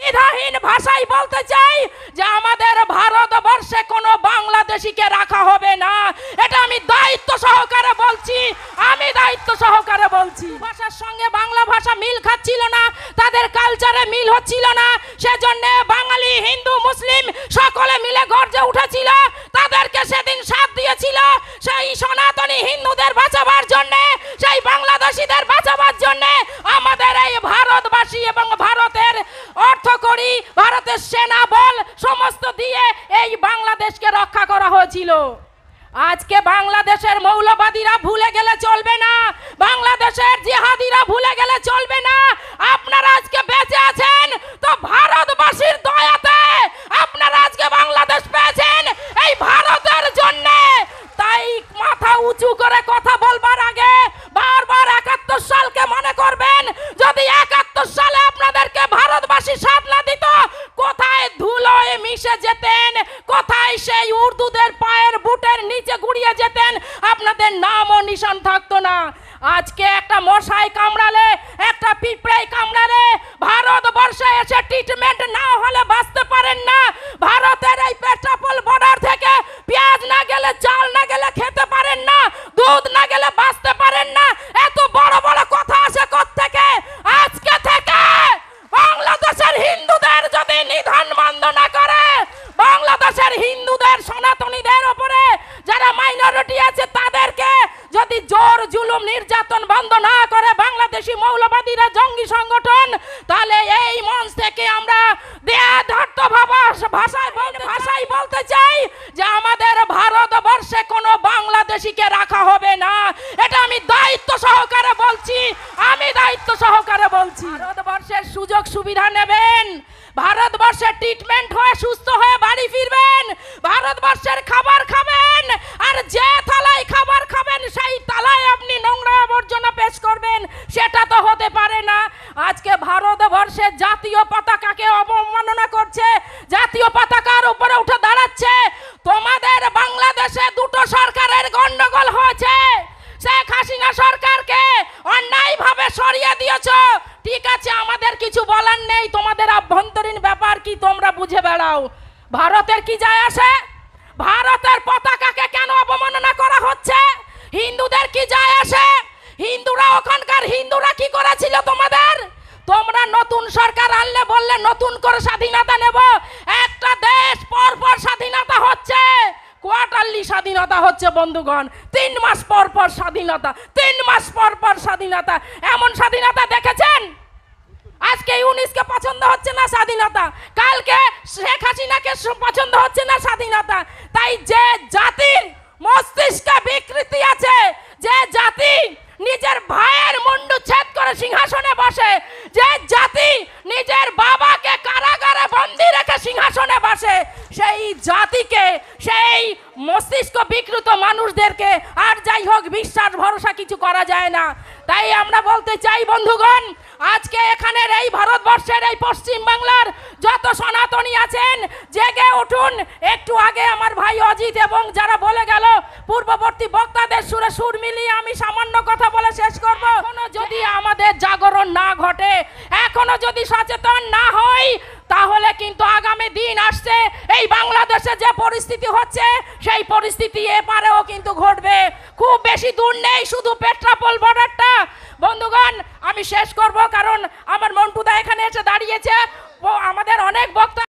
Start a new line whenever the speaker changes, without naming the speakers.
দ্বিধাহীন ভাষায় বলতে চাই যে আমাদের ভারতবর্ষে কোনো বাংলাদেশিকে রাখা হবে না। এটা আমি দায়িত্ব সহকারে বলছি, ভাষার সঙ্গে বাংলা ভাষা মিল খাচ্ছিল না, তাদের কালচারে মিল হচ্ছিল না, সেজন্য বাঙালি হিন্দু মুসলিম সকলে মিলে গর্জে উঠেছিল, তাদেরকে সেদিন সাথ দিয়েছিল সেই সনাতনী হিন্দুদের বাঁচাবার জন্য, সেই বাংলাদেশিদের বাঁচাবার জন্য আমাদের এই ভারতবাসী এবং ভারতের অর্থকড়ি, ভারতের সেনা বল সমস্ত দিয়ে এই বাংলাদেশকে রক্ষা করা হয়েছিল। আজকে বাংলাদেশের মৌলবাদীরা ভুলে গেলে চলবে না, বাংলাদেশের জিহাদিরা ভুলে গেলে চলবে না। আপনারা আজকে বেঁচে আছেন তো ভারতবাসীর দয়াতে, আপনারা আজকে বাংলাদেশ পেয়েছেন এই ভারতের জন্য। তাই মাথা উঁচু করে কথা বলবার আগে বারবার 71 সালকে মনে করবেন। যদি 71 সালে আপনাদেরকে ভারতবাসী সাথ না দিত, কোথায় ধুলোয় মিশে যেতেন, কোথায় সেই উর্দুদের পায়ের বুটের নিচে গুড়িয়ে যেতেন, আপনাদের নামও নিশান থাকতো না। আজকে একটা মশাই কামড়ালে, একটা পিঁপড়ে কামড়ালে ভারতবর্ষে এসে ট্রিটমেন্ট না হলে বাঁচতে পারেন না। ভারতের এই পেট্রাপোল বর্ডার থেকে পেঁয়াজ না গেলে, চাল না গেলে খেতে পারেন না, দুধ না গেলে বাঁচতে পারেন না। এত বড় বড় কথা আসে কোত্থেকে? আজকে থেকে বাংলাদেশের হিন্দুদের যদি নিধন বন্ধ না করে, বাংলাদেশের হিন্দুদের সনাতনীদের উপরে যারা মাইনরিটি আছে তাদেরকে যদি জোর জুলুম নির্যাতন বন্ধ না করে বাংলাদেশি মৌলবাদীরা জঙ্গি সংগঠন, তাহলে এই মঞ্চ থেকে আমরা দেহধার্ত ভাষায় বলতে চাই যে আমাদের ভারতবর্ষে কোনো বাংলাদেশিকে রাখা হবে না। এটা আমি দায়িত্ব সহকারে বলছি, ভারতবর্ষের সুযোগ সুবিধা নেবেন, ভারতবর্ষের ট্রিটমেন্ট হয়ে সুস্থ হয়ে বাড়ি ফিরবেন, ভারতবর্ষের খাবার খাবেন, আর যে থালায় খাবার খাবেন সেই থালায় আপনি নোংরা আবর্জনা পেশ করবেন, সেটা তো হতে পারে না। আজকে ভারতবর্ষের জাতীয় পতাকাকে অবমাননা করছে, জাতীয় পতাকার উপরে উঠে দাঁড়াচ্ছে। তোমাদের বাংলাদেশে দুটো সরকারের গন্ডগোল হয়েছে, শেখ হাসিনা সরকারকে অন্যায়ভাবে সরিয়ে দিয়েছো, ঠিক আছে, আমাদের কিছু বলার নেই, তোমাদের আভ্যন্তরীণ ব্যাপার কি তোমরা বুঝে বেড়াও, ভারতের কি যায় আসে? ভারতের পতাকাকে কেন অবমাননা করা হচ্ছে? হিন্দুদের কি যায় আসে? হিন্দুরা, ওখানকার হিন্দুরা কি করেছিল তোমাদের? তোমরা নতুন সরকার আনলে বললে নতুন করে স্বাধীনতা নেব, একটা দেশ পর পর স্বাধীনতা হচ্ছে, কোয়ার্টারলি স্বাধীনতা হচ্ছে বন্ধুগণ, 3 মাস পর পর স্বাধীনতা, 3 মাস পর পর স্বাধীনতা। এমন স্বাধীনতা দেখেছেন? আজকে ইউনিসকে পছন্দ হচ্ছে না স্বাধীনতা, কালকে শেখ হাসিনাকে পছন্দ হচ্ছে না স্বাধীনতা। তাই যে জাতির মস্তিষ্কে বিকৃতি আছে, যে জাতি নিজের ভাইয়ের মুন্ডু ছেদ করে সিংহাসনে বসে, যে জাতি নিজের বাবাকে কারাগারে বন্দি রেখে সিংহাসনে বসে, সেই জাতিকে, সেই মস্তিষ্ক বিকৃত মানুষদেরকে আর যাই হোক বিশ্বাস ভরসা কিছু করা যায় না। তাই আমরা বলতে চাই বন্ধুগণ, আজকে এখানের এই ভারতবর্ষের এই পশ্চিম বাংলার যত সনাতনী আছেন, জেগে উঠুন। একটু আগে আমার ভাই অজিত এবং যারা বলে গেল, পূর্ববর্তী বক্তাদের সুরে সুর মিলিয়ে আমি সামান্য কথা বলে শেষ করব। এখনো যদি আমাদের জাগরণ না ঘটে, এখনো যদি সচেতন না হই, তাহলে কিন্তু আগামী দিন আসছে এই বাংলাদেশে যে পরিস্থিতি হচ্ছে সেই পরিস্থিতি এপারেও কিন্তু ঘটবে। খুব বেশি দূর নেই, শুধু পেট্রাপোল বর্ডারটা। বন্ধুগণ, আমি শেষ করব, কারণ আমার মন্টুদা এখানে এসে দাঁড়িয়েছে, আমাদের অনেক বক্তা